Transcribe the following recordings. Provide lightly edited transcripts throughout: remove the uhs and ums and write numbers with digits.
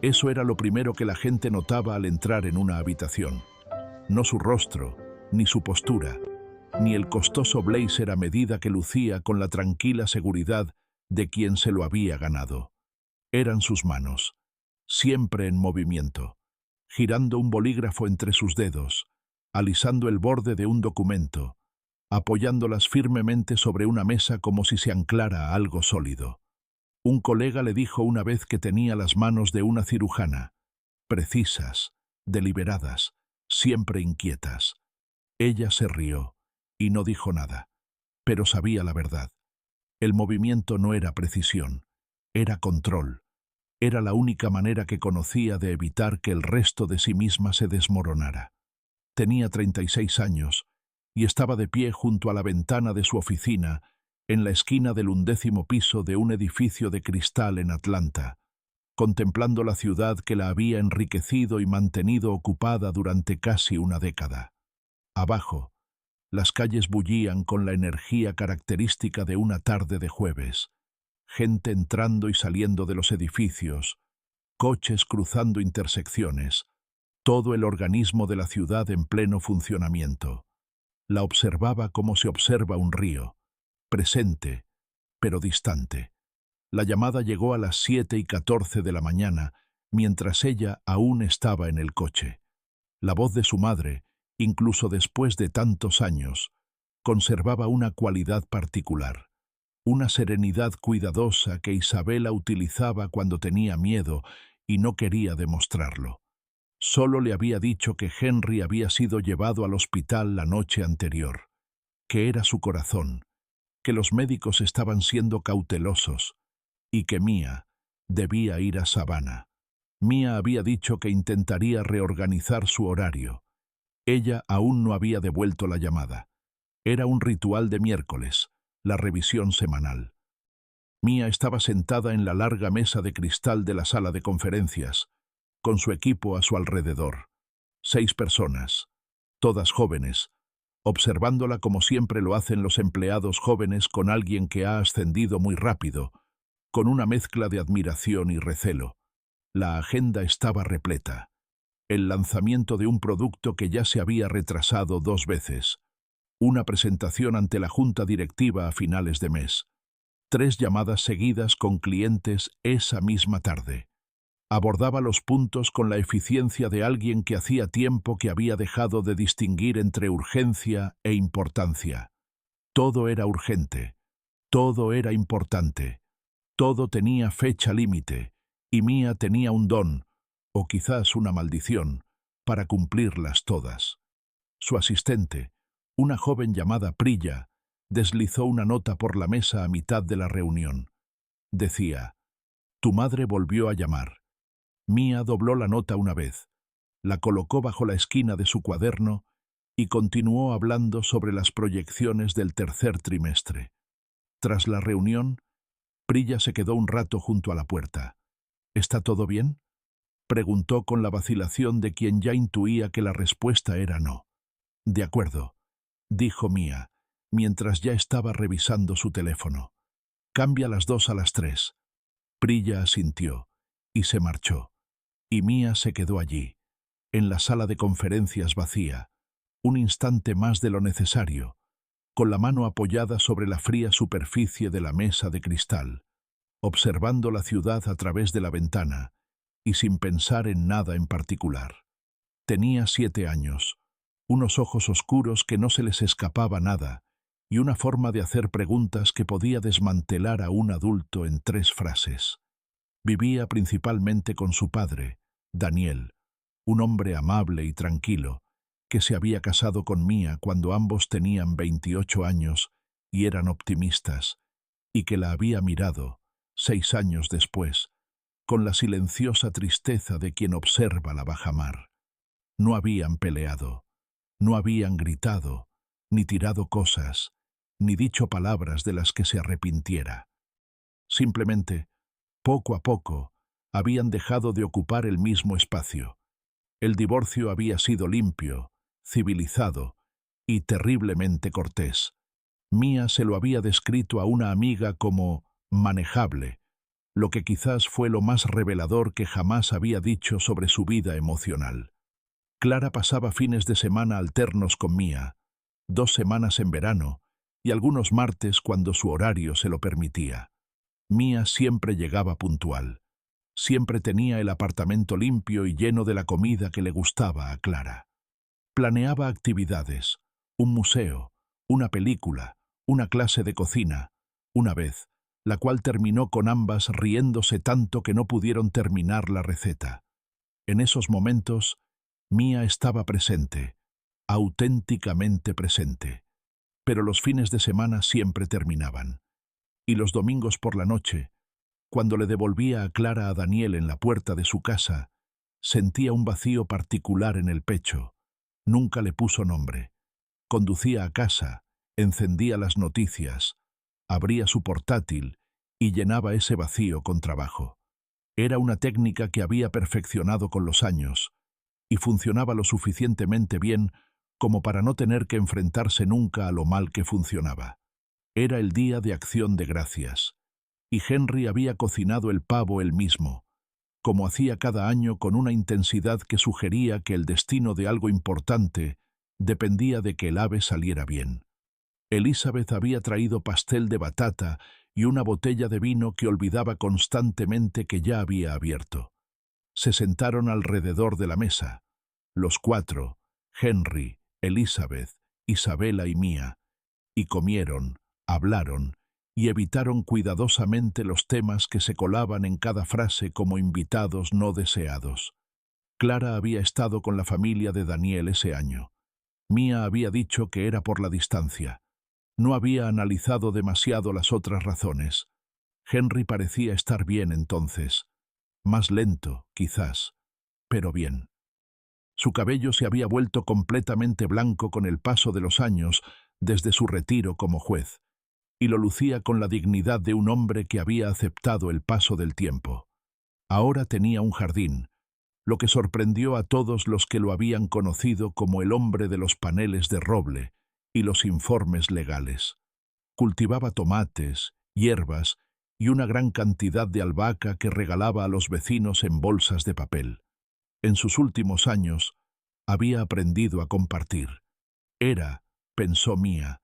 Eso era lo primero que la gente notaba al entrar en una habitación. No su rostro, ni su postura, ni el costoso blazer a medida que lucía con la tranquila seguridad de quien se lo había ganado. Eran sus manos, siempre en movimiento, girando un bolígrafo entre sus dedos, alisando el borde de un documento, apoyándolas firmemente sobre una mesa como si se anclara a algo sólido. Un colega le dijo una vez que tenía las manos de una cirujana, precisas, deliberadas, siempre inquietas. Ella se rió y no dijo nada, pero sabía la verdad. El movimiento no era precisión, era control. Era la única manera que conocía de evitar que el resto de sí misma se desmoronara. Tenía 36 años y estaba de pie junto a la ventana de su oficina, en la esquina del 11º piso de un edificio de cristal en Atlanta, contemplando la ciudad que la había enriquecido y mantenido ocupada durante casi una década. Abajo, las calles bullían con la energía característica de una tarde de jueves, gente entrando y saliendo de los edificios, coches cruzando intersecciones, todo el organismo de la ciudad en pleno funcionamiento. La observaba como se observa un río, presente, pero distante. La llamada llegó a las 7:14 de la mañana, mientras ella aún estaba en el coche. La voz de su madre, incluso después de tantos años, conservaba una cualidad particular, una serenidad cuidadosa que Isabela utilizaba cuando tenía miedo y no quería demostrarlo. Solo le había dicho que Henry había sido llevado al hospital la noche anterior, que era su corazón, que los médicos estaban siendo cautelosos y que Mia debía ir a Savannah. Mia había dicho que intentaría reorganizar su horario. Ella aún no había devuelto la llamada. Era un ritual de miércoles, la revisión semanal. Mia estaba sentada en la larga mesa de cristal de la sala de conferencias, con su equipo a su alrededor. 6 personas, todas jóvenes, observándola como siempre lo hacen los empleados jóvenes con alguien que ha ascendido muy rápido, con una mezcla de admiración y recelo. La agenda estaba repleta. El lanzamiento de un producto que ya se había retrasado 2 veces. Una presentación ante la junta directiva a finales de mes. 3 llamadas seguidas con clientes esa misma tarde. Abordaba los puntos con la eficiencia de alguien que hacía tiempo que había dejado de distinguir entre urgencia e importancia. Todo era urgente, todo era importante, todo tenía fecha límite, y Mia tenía un don, o quizás una maldición, para cumplirlas todas. Su asistente, una joven llamada Priya, deslizó una nota por la mesa a mitad de la reunión. Decía: «Tu madre volvió a llamar». Mia dobló la nota una vez, la colocó bajo la esquina de su cuaderno y continuó hablando sobre las proyecciones del tercer trimestre. Tras la reunión, Priya se quedó un rato junto a la puerta. «¿Está todo bien?», preguntó con la vacilación de quien ya intuía que la respuesta era no. «De acuerdo», dijo Mia, mientras ya estaba revisando su teléfono. «Cambia las 2 a las 3». Priya asintió y se marchó, y Mia se quedó allí, en la sala de conferencias vacía, un instante más de lo necesario, con la mano apoyada sobre la fría superficie de la mesa de cristal, observando la ciudad a través de la ventana y sin pensar en nada en particular. Tenía 7 años, unos ojos oscuros que no se les escapaba nada y una forma de hacer preguntas que podía desmantelar a un adulto en 3 frases. Vivía principalmente con su padre, Daniel, un hombre amable y tranquilo, que se había casado con Mia cuando ambos tenían 28 años y eran optimistas, y que la había mirado, 6 años después, con la silenciosa tristeza de quien observa la bajamar. No habían peleado, no habían gritado, ni tirado cosas, ni dicho palabras de las que se arrepintiera. Simplemente, poco a poco, habían dejado de ocupar el mismo espacio. El divorcio había sido limpio, civilizado y terriblemente cortés. Mia se lo había descrito a una amiga como manejable, lo que quizás fue lo más revelador que jamás había dicho sobre su vida emocional. Clara pasaba fines de semana alternos con Mía, 2 semanas en verano y algunos martes cuando su horario se lo permitía. Mía siempre llegaba puntual. Siempre tenía el apartamento limpio y lleno de la comida que le gustaba a Clara. Planeaba actividades, un museo, una película, una clase de cocina, una vez, la cual terminó con ambas riéndose tanto que no pudieron terminar la receta. En esos momentos, Mía estaba presente, auténticamente presente. Pero los fines de semana siempre terminaban. Y los domingos por la noche, cuando le devolvía a Clara a Daniel en la puerta de su casa, sentía un vacío particular en el pecho. Nunca le puso nombre. Conducía a casa, encendía las noticias, abría su portátil y llenaba ese vacío con trabajo. Era una técnica que había perfeccionado con los años y funcionaba lo suficientemente bien como para no tener que enfrentarse nunca a lo mal que funcionaba. Era el día de Acción de Gracias, y Henry había cocinado el pavo él mismo, como hacía cada año con una intensidad que sugería que el destino de algo importante dependía de que el ave saliera bien. Elizabeth había traído pastel de batata y una botella de vino que olvidaba constantemente que ya había abierto. Se sentaron alrededor de la mesa, los 4, Henry, Elizabeth, Isabela y Mía, y comieron, hablaron y evitaron cuidadosamente los temas que se colaban en cada frase como invitados no deseados. Clara había estado con la familia de Daniel ese año. Mía había dicho que era por la distancia. No había analizado demasiado las otras razones. Henry parecía estar bien entonces. Más lento, quizás, pero bien. Su cabello se había vuelto completamente blanco con el paso de los años desde su retiro como juez, y lo lucía con la dignidad de un hombre que había aceptado el paso del tiempo. Ahora tenía un jardín, lo que sorprendió a todos los que lo habían conocido como el hombre de los paneles de roble y los informes legales. Cultivaba tomates, hierbas y una gran cantidad de albahaca que regalaba a los vecinos en bolsas de papel. En sus últimos años, había aprendido a compartir. Era, pensó Mía,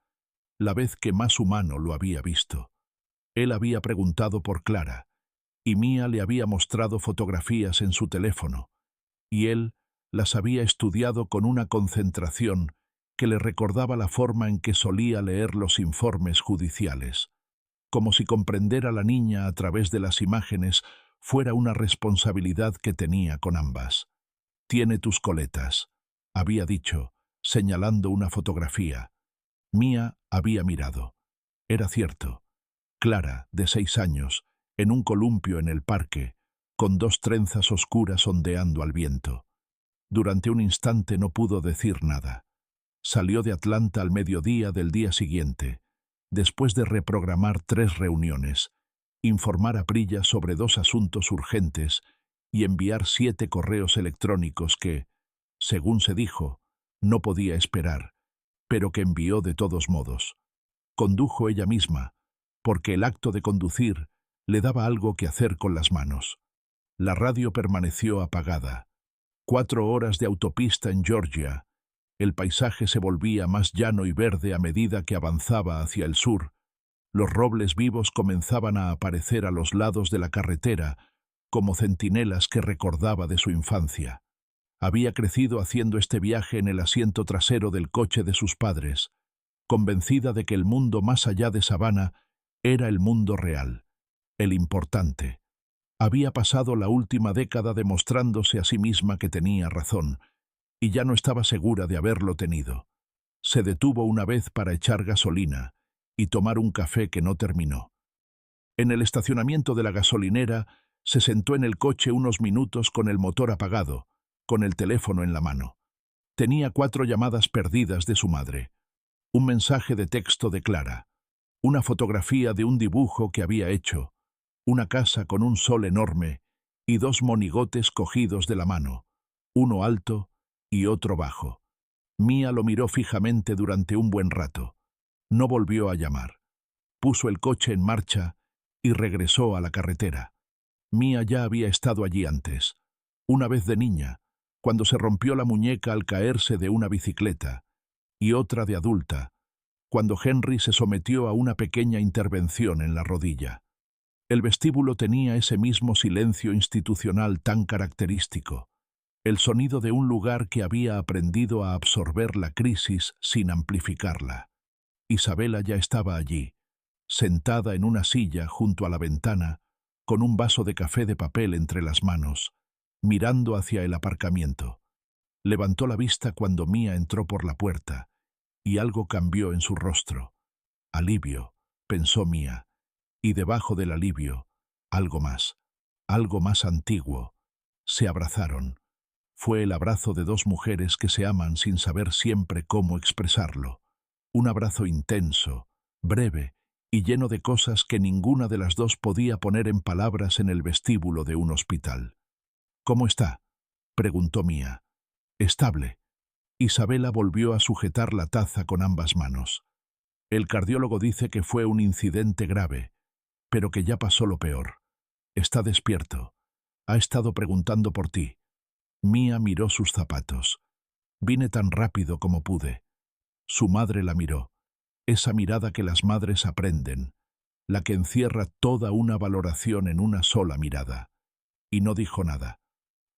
la vez que más humano lo había visto. Él había preguntado por Clara, y Mía le había mostrado fotografías en su teléfono, y él las había estudiado con una concentración que le recordaba la forma en que solía leer los informes judiciales, como si comprender a la niña a través de las imágenes fuera una responsabilidad que tenía con ambas. «Tiene tus coletas», había dicho, señalando una fotografía. Mía había mirado. Era cierto. Clara, de 6 años, en un columpio en el parque, con 2 trenzas oscuras ondeando al viento. Durante un instante no pudo decir nada. Salió de Atlanta al mediodía del día siguiente, después de reprogramar 3 reuniones, informar a Prilla sobre 2 asuntos urgentes y enviar 7 correos electrónicos que, según se dijo, no podía esperar, pero que envió de todos modos. Condujo ella misma, porque el acto de conducir le daba algo que hacer con las manos. La radio permaneció apagada. 4 horas de autopista en Georgia. El paisaje se volvía más llano y verde a medida que avanzaba hacia el sur. Los robles vivos comenzaban a aparecer a los lados de la carretera, como centinelas que recordaba de su infancia. Había crecido haciendo este viaje en el asiento trasero del coche de sus padres, convencida de que el mundo más allá de Savannah era el mundo real, el importante. Había pasado la última década demostrándose a sí misma que tenía razón, y ya no estaba segura de haberlo tenido. Se detuvo una vez para echar gasolina y tomar un café que no terminó. En el estacionamiento de la gasolinera se sentó en el coche unos minutos con el motor apagado, con el teléfono en la mano. Tenía 4 llamadas perdidas de su madre, un mensaje de texto de Clara, una fotografía de un dibujo que había hecho, una casa con un sol enorme y 2 monigotes cogidos de la mano, uno alto y otro bajo. Mía lo miró fijamente durante un buen rato. No volvió a llamar. Puso el coche en marcha y regresó a la carretera. Mía ya había estado allí antes, una vez de niña, cuando se rompió la muñeca al caerse de una bicicleta, y otra de adulta, cuando Henry se sometió a una pequeña intervención en la rodilla. El vestíbulo tenía ese mismo silencio institucional tan característico, el sonido de un lugar que había aprendido a absorber la crisis sin amplificarla. Isabela ya estaba allí, sentada en una silla junto a la ventana, con un vaso de café de papel entre las manos, mirando hacia el aparcamiento. Levantó la vista cuando Mía entró por la puerta, y algo cambió en su rostro. Alivio, pensó Mía, y debajo del alivio, algo más antiguo. Se abrazaron. Fue el abrazo de dos mujeres que se aman sin saber siempre cómo expresarlo. Un abrazo intenso, breve y lleno de cosas que ninguna de las dos podía poner en palabras en el vestíbulo de un hospital. «¿Cómo está?», preguntó Mía. «Estable». Isabela volvió a sujetar la taza con ambas manos. «El cardiólogo dice que fue un incidente grave, pero que ya pasó lo peor. Está despierto. Ha estado preguntando por ti». Mía miró sus zapatos. «Vine tan rápido como pude». Su madre la miró. Esa mirada que las madres aprenden, la que encierra toda una valoración en una sola mirada. Y no dijo nada,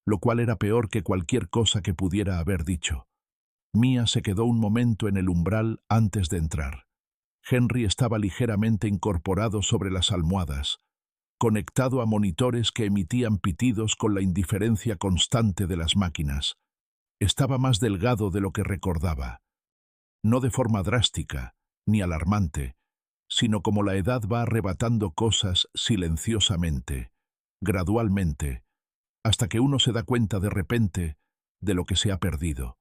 lo cual era peor que cualquier cosa que pudiera haber dicho. Mía se quedó un momento en el umbral antes de entrar. Henry estaba ligeramente incorporado sobre las almohadas, conectado a monitores que emitían pitidos con la indiferencia constante de las máquinas. Estaba más delgado de lo que recordaba. No de forma drástica, ni alarmante, sino como la edad va arrebatando cosas silenciosamente, gradualmente, hasta que uno se da cuenta de repente de lo que se ha perdido.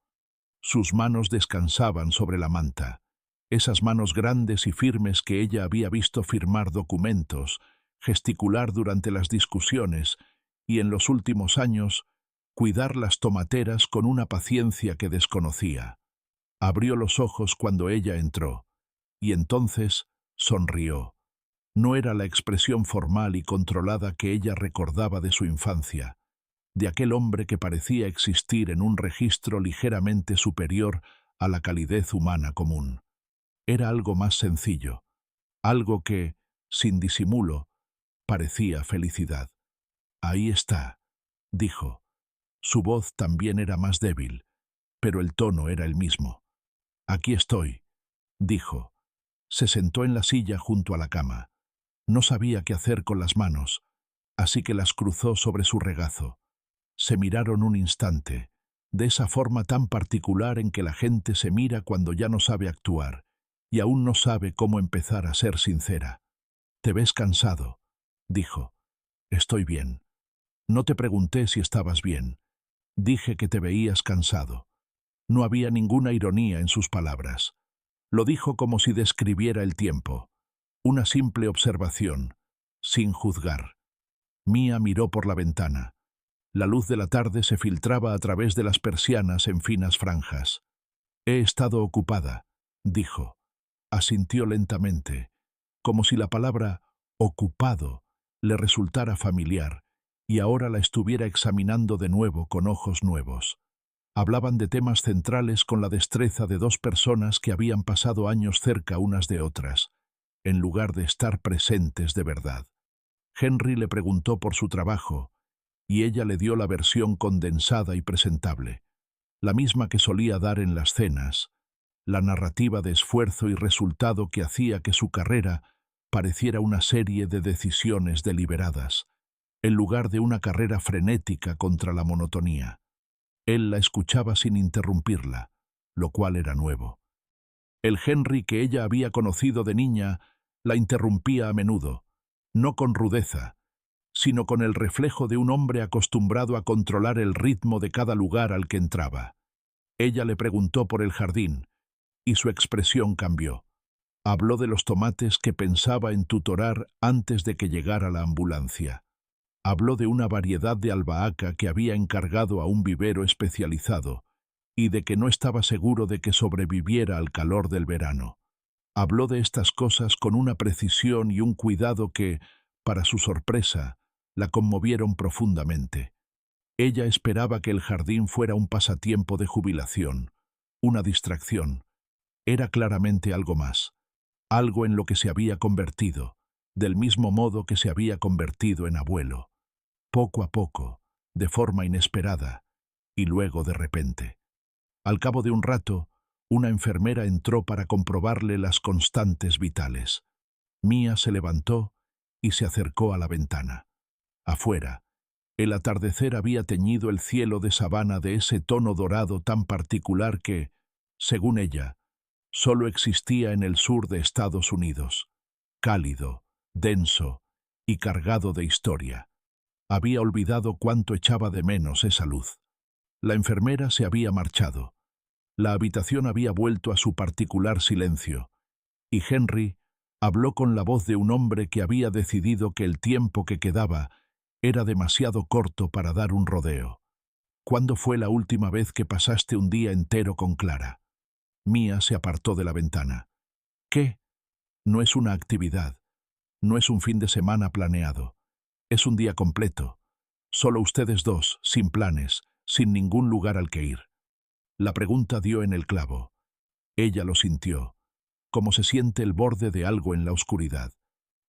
Sus manos descansaban sobre la manta, esas manos grandes y firmes que ella había visto firmar documentos, gesticular durante las discusiones y, en los últimos años, cuidar las tomateras con una paciencia que desconocía. Abrió los ojos cuando ella entró, y entonces sonrió. No era la expresión formal y controlada que ella recordaba de su infancia, de aquel hombre que parecía existir en un registro ligeramente superior a la calidez humana común. Era algo más sencillo, algo que, sin disimulo, parecía felicidad. «Ahí está», dijo. Su voz también era más débil, pero el tono era el mismo. «Aquí estoy», dijo. Se sentó en la silla junto a la cama. No sabía qué hacer con las manos, así que las cruzó sobre su regazo. Se miraron un instante, de esa forma tan particular en que la gente se mira cuando ya no sabe actuar, y aún no sabe cómo empezar a ser sincera. «Te ves cansado», dijo. «Estoy bien. No te pregunté si estabas bien. Dije que te veías cansado». No había ninguna ironía en sus palabras. Lo dijo como si describiera el tiempo. Una simple observación, sin juzgar. Mía miró por la ventana. La luz de la tarde se filtraba a través de las persianas en finas franjas. «He estado ocupada», dijo. Asintió lentamente, como si la palabra «ocupado» le resultara familiar, y ahora la estuviera examinando de nuevo con ojos nuevos. Hablaban de temas centrales con la destreza de dos personas que habían pasado años cerca unas de otras, en lugar de estar presentes de verdad. Henry le preguntó por su trabajo, y ella le dio la versión condensada y presentable, la misma que solía dar en las cenas, la narrativa de esfuerzo y resultado que hacía que su carrera pareciera una serie de decisiones deliberadas, en lugar de una carrera frenética contra la monotonía. Él la escuchaba sin interrumpirla, lo cual era nuevo. El Henry que ella había conocido de niña la interrumpía a menudo, no con rudeza, sino con el reflejo de un hombre acostumbrado a controlar el ritmo de cada lugar al que entraba. Ella le preguntó por el jardín, y su expresión cambió. Habló de los tomates que pensaba en tutorar antes de que llegara la ambulancia. Habló de una variedad de albahaca que había encargado a un vivero especializado y de que no estaba seguro de que sobreviviera al calor del verano. Habló de estas cosas con una precisión y un cuidado que, para su sorpresa, la conmovieron profundamente. Ella esperaba que el jardín fuera un pasatiempo de jubilación, una distracción. Era claramente algo más, algo en lo que se había convertido, del mismo modo que se había convertido en abuelo. Poco a poco, de forma inesperada, y luego de repente. Al cabo de un rato, una enfermera entró para comprobarle las constantes vitales. Mía se levantó y se acercó a la ventana. Afuera, el atardecer había teñido el cielo de sabana de ese tono dorado tan particular que, según ella, solo existía en el sur de Estados Unidos. Cálido, denso y cargado de historia. Había olvidado cuánto echaba de menos esa luz. La enfermera se había marchado. La habitación había vuelto a su particular silencio, y Henry habló con la voz de un hombre que había decidido que el tiempo que quedaba era demasiado corto para dar un rodeo. ¿Cuándo fue la última vez que pasaste un día entero con Clara? Mía se apartó de la ventana. ¿Qué? No es una actividad. No es un fin de semana planeado. Es un día completo. Solo ustedes dos, sin planes, sin ningún lugar al que ir. La pregunta dio en el clavo. Ella lo sintió, como se siente el borde de algo en la oscuridad.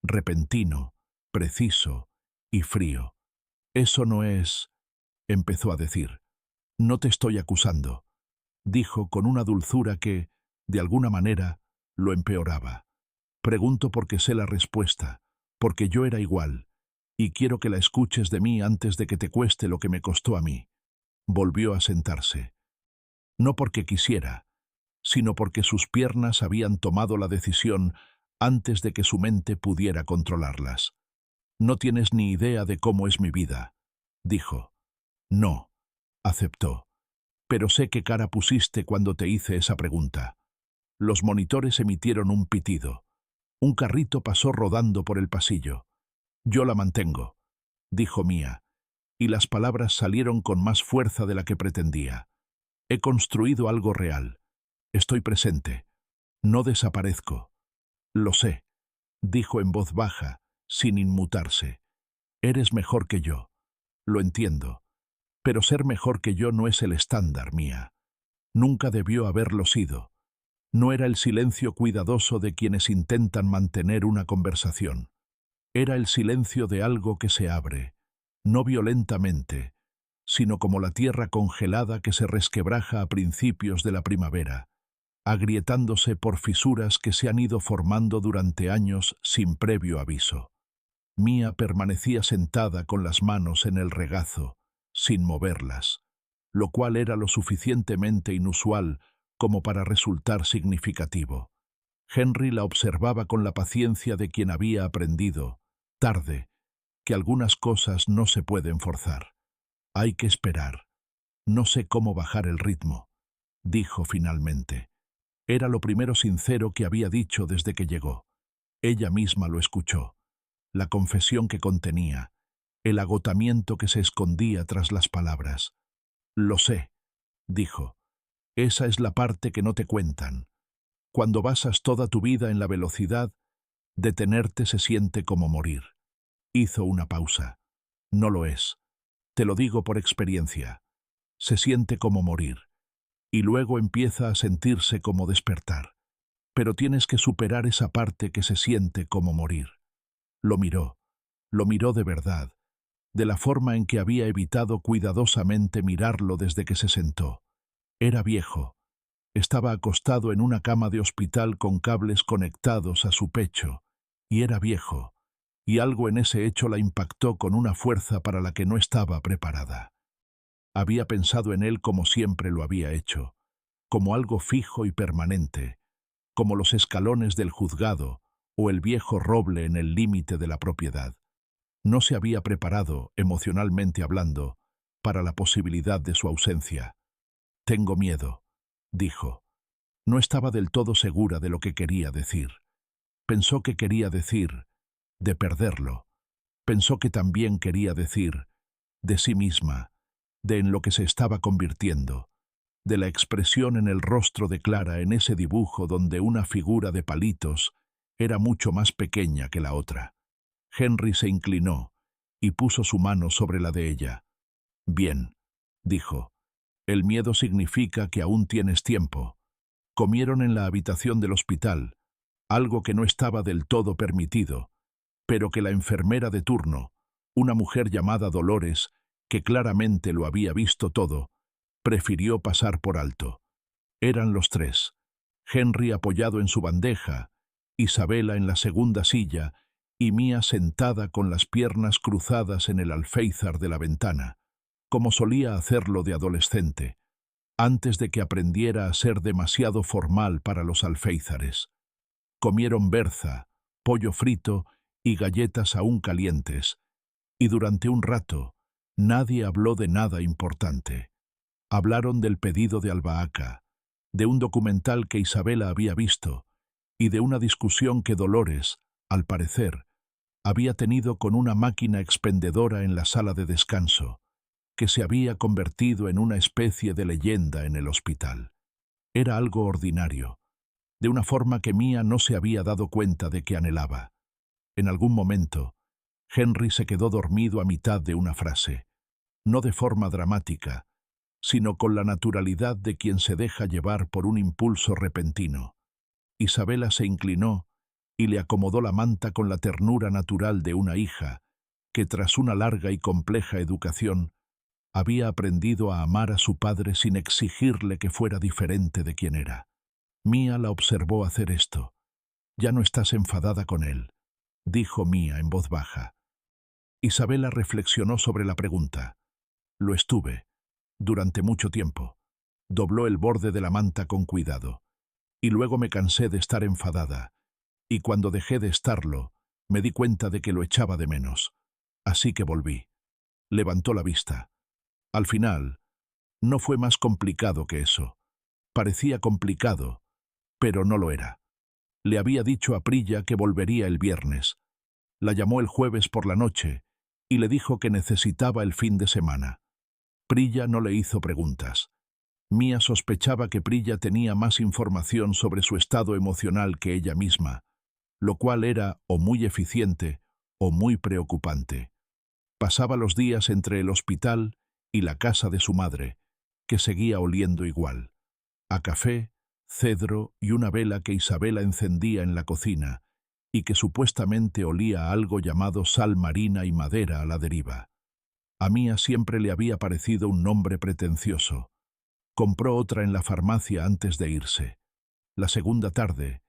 Repentino, preciso y frío. Eso no es... empezó a decir. No te estoy acusando, dijo con una dulzura que, de alguna manera, lo empeoraba. Pregunto porque sé la respuesta, porque yo era igual, y quiero que la escuches de mí antes de que te cueste lo que me costó a mí. Volvió a sentarse. No porque quisiera, sino porque sus piernas habían tomado la decisión antes de que su mente pudiera controlarlas. No tienes ni idea de cómo es mi vida, dijo. No, aceptó. Pero sé qué cara pusiste cuando te hice esa pregunta. Los monitores emitieron un pitido. Un carrito pasó rodando por el pasillo. Yo la mantengo, dijo Mía, y las palabras salieron con más fuerza de la que pretendía. He construido algo real. Estoy presente. No desaparezco. Lo sé, dijo en voz baja, sin inmutarse. Eres mejor que yo. Lo entiendo. Pero ser mejor que yo no es el estándar, Mía. Nunca debió haberlo sido. No era el silencio cuidadoso de quienes intentan mantener una conversación. Era el silencio de algo que se abre, no violentamente, sino como la tierra congelada que se resquebraja a principios de la primavera, agrietándose por fisuras que se han ido formando durante años sin previo aviso. Mía permanecía sentada con las manos en el regazo, sin moverlas, lo cual era lo suficientemente inusual como para resultar significativo. Henry la observaba con la paciencia de quien había aprendido, tarde, que algunas cosas no se pueden forzar. Hay que esperar. No sé cómo bajar el ritmo, dijo finalmente. Era lo primero sincero que había dicho desde que llegó. Ella misma lo escuchó. La confesión que contenía, el agotamiento que se escondía tras las palabras. Lo sé, dijo. Esa es la parte que no te cuentan. Cuando basas toda tu vida en la velocidad, detenerte se siente como morir. Hizo una pausa. No lo es. Te lo digo por experiencia. Se siente como morir. Y luego empieza a sentirse como despertar. Pero tienes que superar esa parte que se siente como morir. Lo miró de verdad, de la forma en que había evitado cuidadosamente mirarlo desde que se sentó. Era viejo. Estaba acostado en una cama de hospital con cables conectados a su pecho, y era viejo, y algo en ese hecho la impactó con una fuerza para la que no estaba preparada. Había pensado en él como siempre lo había hecho, como algo fijo y permanente, como los escalones del juzgado o el viejo roble en el límite de la propiedad. No se había preparado, emocionalmente hablando, para la posibilidad de su ausencia. Tengo miedo, dijo. No estaba del todo segura de lo que quería decir. Pensó que quería decir, de perderlo. Pensó que también quería decir, de sí misma, de en lo que se estaba convirtiendo, de la expresión en el rostro de Clara en ese dibujo donde una figura de palitos era mucho más pequeña que la otra. Henry se inclinó, y puso su mano sobre la de ella. «Bien», dijo. «El miedo significa que aún tienes tiempo». Comieron en la habitación del hospital, algo que no estaba del todo permitido, pero que la enfermera de turno, una mujer llamada Dolores, que claramente lo había visto todo, prefirió pasar por alto. Eran los tres: Henry apoyado en su bandeja, Isabela en la segunda silla y Mía sentada con las piernas cruzadas en el alféizar de la ventana, como solía hacerlo de adolescente, antes de que aprendiera a ser demasiado formal para los alféizares. Comieron berza, pollo frito y galletas aún calientes, y durante un rato nadie habló de nada importante. Hablaron del pedido de albahaca, de un documental que Isabela había visto y de una discusión que Dolores, al parecer, había tenido con una máquina expendedora en la sala de descanso, que se había convertido en una especie de leyenda en el hospital. Era algo ordinario, de una forma que Mía no se había dado cuenta de que anhelaba. En algún momento, Henry se quedó dormido a mitad de una frase, no de forma dramática, sino con la naturalidad de quien se deja llevar por un impulso repentino. Isabela se inclinó y le acomodó la manta con la ternura natural de una hija que, tras una larga y compleja educación, había aprendido a amar a su padre sin exigirle que fuera diferente de quien era. Mía la observó hacer esto. «Ya no estás enfadada con él», dijo Mía en voz baja. Isabela reflexionó sobre la pregunta. «Lo estuve, durante mucho tiempo». Dobló el borde de la manta con cuidado. «Y luego me cansé de estar enfadada, y cuando dejé de estarlo, me di cuenta de que lo echaba de menos. Así que volví». Levantó la vista. Al final, no fue más complicado que eso. Parecía complicado, pero no lo era. Le había dicho a Prilla que volvería el viernes. La llamó el jueves por la noche y le dijo que necesitaba el fin de semana. Prilla no le hizo preguntas. Mía sospechaba que Prilla tenía más información sobre su estado emocional que ella misma, lo cual era o muy eficiente o muy preocupante. Pasaba los días entre el hospital y la casa de su madre, que seguía oliendo igual, a café, cedro y una vela que Isabela encendía en la cocina y que supuestamente olía a algo llamado sal marina y madera a la deriva. A Mía siempre le había parecido un nombre pretencioso. Compró otra en la farmacia antes de irse. La segunda tarde,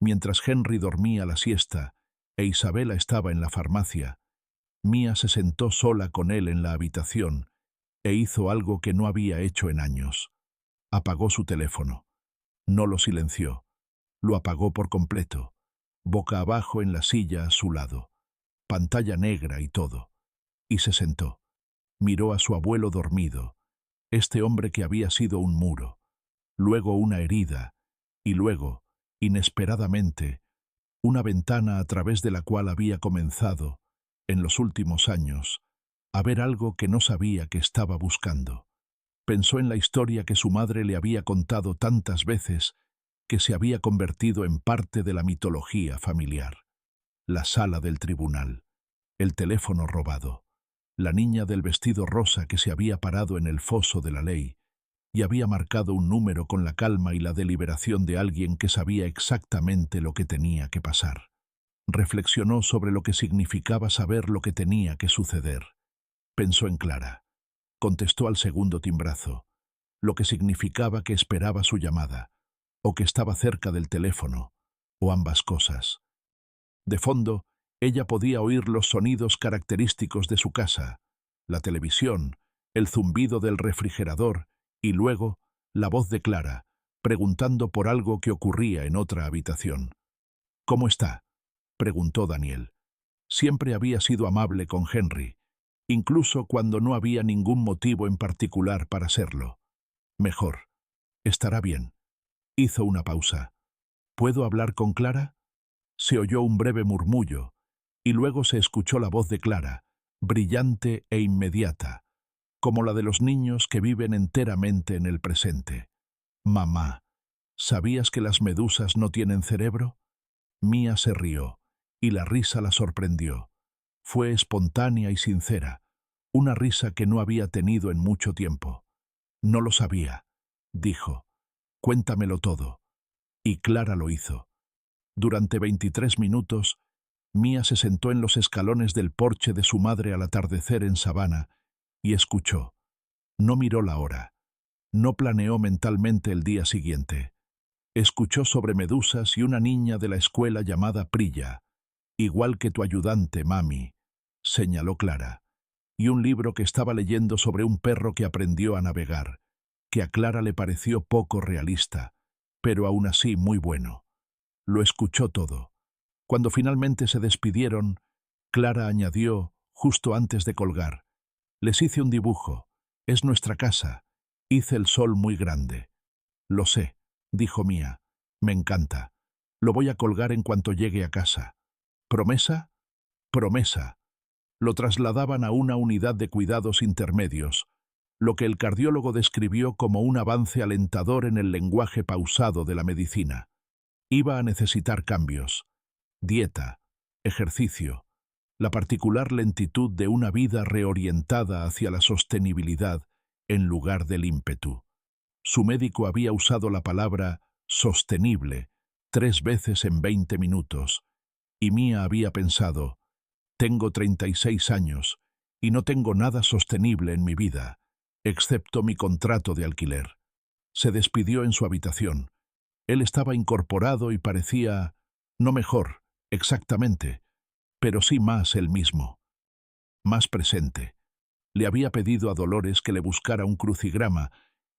mientras Henry dormía la siesta e Isabela estaba en la farmacia, Mía se sentó sola con él en la habitación e hizo algo que no había hecho en años. Apagó su teléfono. No lo silenció. Lo apagó por completo, boca abajo en la silla a su lado, pantalla negra y todo. Y se sentó. Miró a su abuelo dormido, este hombre que había sido un muro, luego una herida, y luego, inesperadamente, una ventana a través de la cual había comenzado, en los últimos años, a ver algo que no sabía que estaba buscando. Pensó en la historia que su madre le había contado tantas veces que se había convertido en parte de la mitología familiar. La sala del tribunal, el teléfono robado, la niña del vestido rosa que se había parado en el foso de la ley y había marcado un número con la calma y la deliberación de alguien que sabía exactamente lo que tenía que pasar. Reflexionó sobre lo que significaba saber lo que tenía que suceder. Pensó en Clara. Contestó al segundo timbrazo, lo que significaba que esperaba su llamada, o que estaba cerca del teléfono, o ambas cosas. De fondo, ella podía oír los sonidos característicos de su casa, la televisión, el zumbido del refrigerador y luego la voz de Clara, preguntando por algo que ocurría en otra habitación. «¿Cómo está?», preguntó Daniel. Siempre había sido amable con Henry, incluso cuando no había ningún motivo en particular para serlo. «Mejor. Estará bien». Hizo una pausa. «¿Puedo hablar con Clara?». Se oyó un breve murmullo, y luego se escuchó la voz de Clara, brillante e inmediata, como la de los niños que viven enteramente en el presente. «Mamá, ¿sabías que las medusas no tienen cerebro?». Mía se rió, y la risa la sorprendió. Fue espontánea y sincera, una risa que no había tenido en mucho tiempo. No lo sabía, dijo. Cuéntamelo todo. Y Clara lo hizo. Durante 23 minutos, Mía se sentó en los escalones del porche de su madre al atardecer en Savannah y escuchó. No miró la hora. No planeó mentalmente el día siguiente. Escuchó sobre medusas y una niña de la escuela llamada Priya, igual que tu ayudante, mami, señaló Clara, y un libro que estaba leyendo sobre un perro que aprendió a navegar, que a Clara le pareció poco realista, pero aún así muy bueno. Lo escuchó todo. Cuando finalmente se despidieron, Clara añadió, justo antes de colgar, les hice un dibujo. Es nuestra casa. Hice el sol muy grande. Lo sé, dijo Mía. Me encanta. Lo voy a colgar en cuanto llegue a casa. ¿Promesa? Promesa. Lo trasladaban a una unidad de cuidados intermedios, lo que el cardiólogo describió como un avance alentador en el lenguaje pausado de la medicina. Iba a necesitar cambios. Dieta, ejercicio, la particular lentitud de una vida reorientada hacia la sostenibilidad en lugar del ímpetu. Su médico había usado la palabra sostenible 3 veces en 20 minutos, y Mía había pensado, tengo 36 años y no tengo nada sostenible en mi vida, excepto mi contrato de alquiler. Se despidió en su habitación. Él estaba incorporado y parecía, no mejor, exactamente, pero sí más él mismo, más presente. Le había pedido a Dolores que le buscara un crucigrama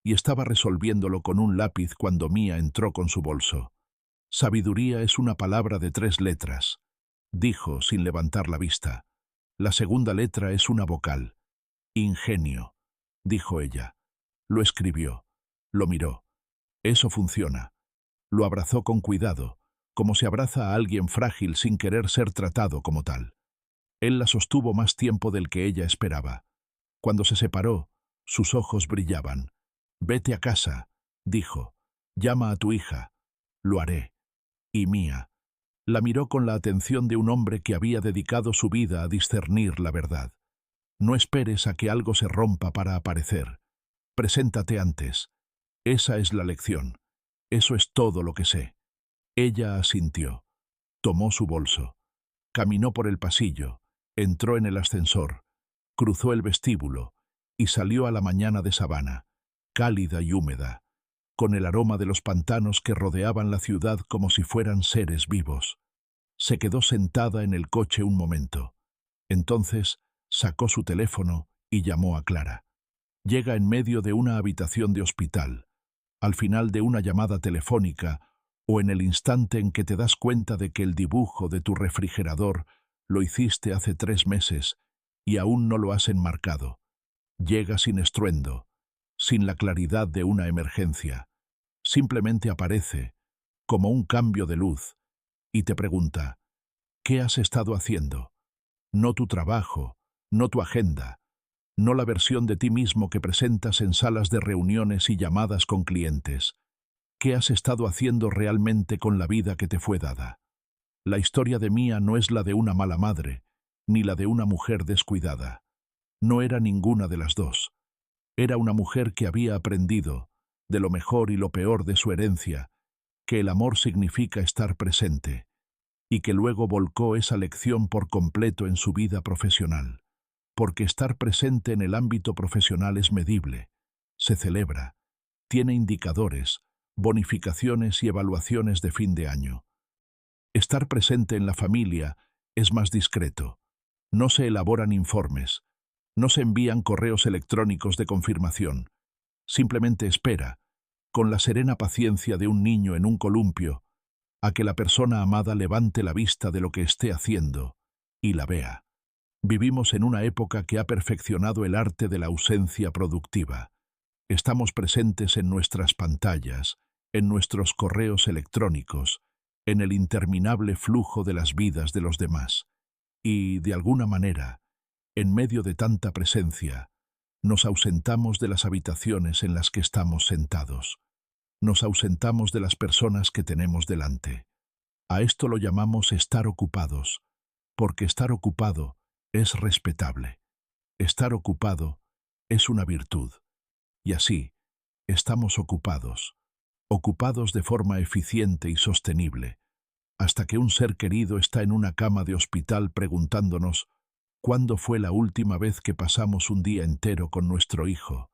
y estaba resolviéndolo con un lápiz cuando Mía entró con su bolso. Sabiduría es una palabra de 3 letras, dijo sin levantar la vista. La segunda letra es una vocal. Ingenio, dijo ella. Lo escribió. Lo miró. Eso funciona. Lo abrazó con cuidado, como se abraza a alguien frágil sin querer ser tratado como tal. Él la sostuvo más tiempo del que ella esperaba. Cuando se separó, sus ojos brillaban. Vete a casa, dijo. Llama a tu hija. Lo haré. Y Mía. La miró con la atención de un hombre que había dedicado su vida a discernir la verdad. No esperes a que algo se rompa para aparecer. Preséntate antes. Esa es la lección. Eso es todo lo que sé. Ella asintió. Tomó su bolso. Caminó por el pasillo. Entró en el ascensor. Cruzó el vestíbulo y salió a la mañana de Savannah, cálida y húmeda, con el aroma de los pantanos que rodeaban la ciudad como si fueran seres vivos. Se quedó sentada en el coche un momento. Entonces sacó su teléfono y llamó a Clara. Llega en medio de una habitación de hospital, al final de una llamada telefónica o en el instante en que te das cuenta de que el dibujo de tu refrigerador lo hiciste hace 3 meses y aún no lo has enmarcado. Llega sin estruendo, sin la claridad de una emergencia. Simplemente aparece, como un cambio de luz, y te pregunta, ¿qué has estado haciendo? No tu trabajo, no tu agenda, no la versión de ti mismo que presentas en salas de reuniones y llamadas con clientes. ¿Qué has estado haciendo realmente con la vida que te fue dada? La historia de Mía no es la de una mala madre, ni la de una mujer descuidada. No era ninguna de las dos. Era una mujer que había aprendido, de lo mejor y lo peor de su herencia, que el amor significa estar presente, y que luego volcó esa lección por completo en su vida profesional. Porque estar presente en el ámbito profesional es medible, se celebra, tiene indicadores, bonificaciones y evaluaciones de fin de año. Estar presente en la familia es más discreto. No se elaboran informes, no se envían correos electrónicos de confirmación. Simplemente espera, con la serena paciencia de un niño en un columpio, a que la persona amada levante la vista de lo que esté haciendo y la vea. Vivimos en una época que ha perfeccionado el arte de la ausencia productiva. Estamos presentes en nuestras pantallas, en nuestros correos electrónicos, en el interminable flujo de las vidas de los demás. Y, de alguna manera, en medio de tanta presencia, nos ausentamos de las habitaciones en las que estamos sentados. Nos ausentamos de las personas que tenemos delante. A esto lo llamamos estar ocupados, porque estar ocupado es respetable. Estar ocupado es una virtud. Y así, estamos ocupados, ocupados de forma eficiente y sostenible, hasta que un ser querido está en una cama de hospital preguntándonos cuándo fue la última vez que pasamos un día entero con nuestro hijo,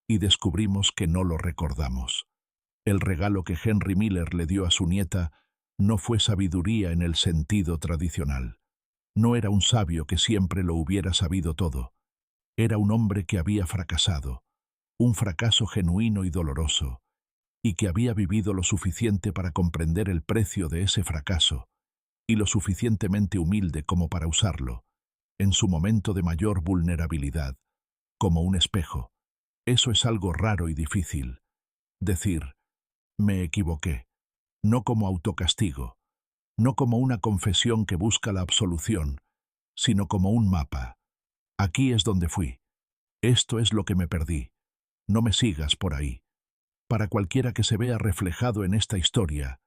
y descubrimos que no lo recordamos. El regalo que Henry Miller le dio a su nieta no fue sabiduría en el sentido tradicional. No era un sabio que siempre lo hubiera sabido todo. Era un hombre que había fracasado, un fracaso genuino y doloroso, y que había vivido lo suficiente para comprender el precio de ese fracaso, y lo suficientemente humilde como para usarlo, en su momento de mayor vulnerabilidad, como un espejo. Eso es algo raro y difícil. Decir, me equivoqué, no como autocastigo, no como una confesión que busca la absolución, sino como un mapa. Aquí es donde fui. Esto es lo que me perdí. No me sigas por ahí. Para cualquiera que se vea reflejado en esta historia,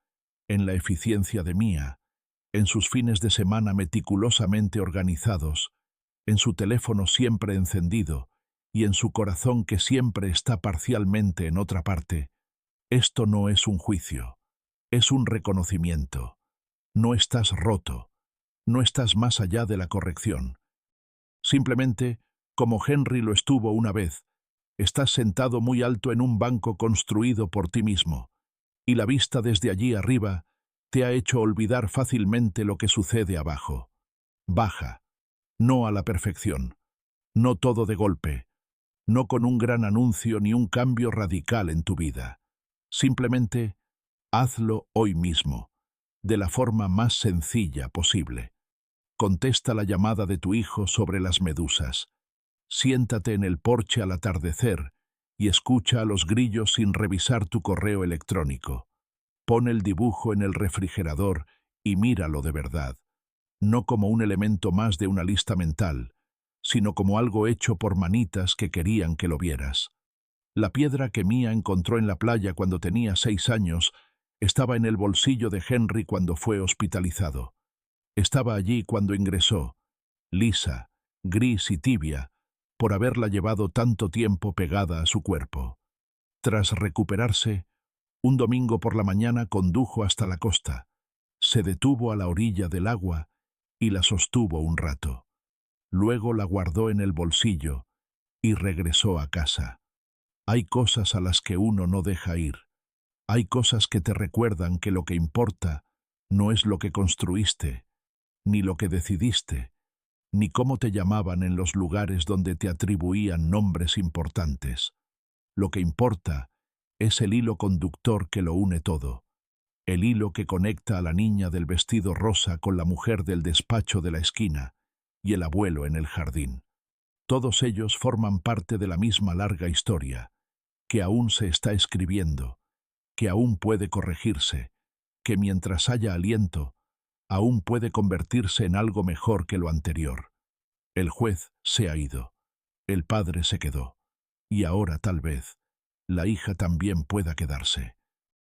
en la eficiencia de Mia, en sus fines de semana meticulosamente organizados, en su teléfono siempre encendido y en su corazón que siempre está parcialmente en otra parte, esto no es un juicio, es un reconocimiento. No estás roto, no estás más allá de la corrección. Simplemente, como Henry lo estuvo una vez, estás sentado muy alto en un banco construido por ti mismo, y la vista desde allí arriba te ha hecho olvidar fácilmente lo que sucede abajo. Baja, no a la perfección, no todo de golpe, no con un gran anuncio ni un cambio radical en tu vida. Simplemente, hazlo hoy mismo, de la forma más sencilla posible. Contesta la llamada de tu hijo sobre las medusas. Siéntate en el porche al atardecer y escucha a los grillos sin revisar tu correo electrónico. Pon el dibujo en el refrigerador y míralo de verdad, no como un elemento más de una lista mental, sino como algo hecho por manitas que querían que lo vieras. La piedra que Mia encontró en la playa cuando tenía 6 años estaba en el bolsillo de Henry cuando fue hospitalizado. Estaba allí cuando ingresó, lisa, gris y tibia, por haberla llevado tanto tiempo pegada a su cuerpo. Tras recuperarse, un domingo por la mañana condujo hasta la costa, se detuvo a la orilla del agua y la sostuvo un rato. Luego la guardó en el bolsillo y regresó a casa. Hay cosas a las que uno no deja ir. Hay cosas que te recuerdan que lo que importa no es lo que construiste, ni lo que decidiste, ni cómo te llamaban en los lugares donde te atribuían nombres importantes. Lo que importa es el hilo conductor que lo une todo, el hilo que conecta a la niña del vestido rosa con la mujer del despacho de la esquina y el abuelo en el jardín. Todos ellos forman parte de la misma larga historia, que aún se está escribiendo, que aún puede corregirse, que mientras haya aliento, aún puede convertirse en algo mejor que lo anterior. El juez se ha ido, el padre se quedó, y ahora tal vez la hija también pueda quedarse.